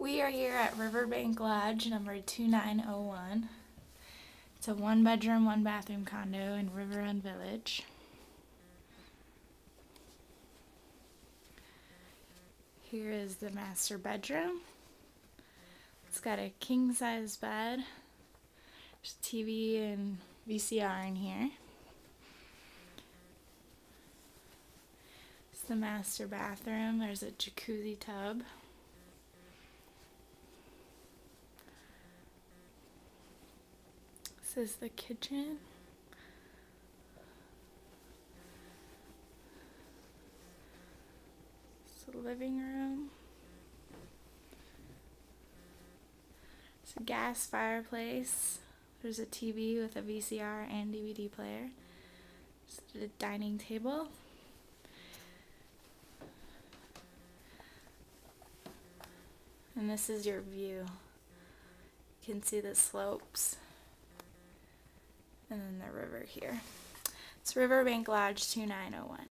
We are here at Riverbank Lodge number 2901. It's a 1-bedroom, 1-bathroom condo in River Run Village. Here is the master bedroom. It's got a king-size bed. There's a TV and VCR in here. It's the master bathroom. There's a jacuzzi tub. This is the kitchen. It's the living room. It's a gas fireplace. There's a TV with a VCR and DVD player. It's a dining table. And this is your view. You can see the slopes. And then the river here. It's Riverbank Lodge 2901.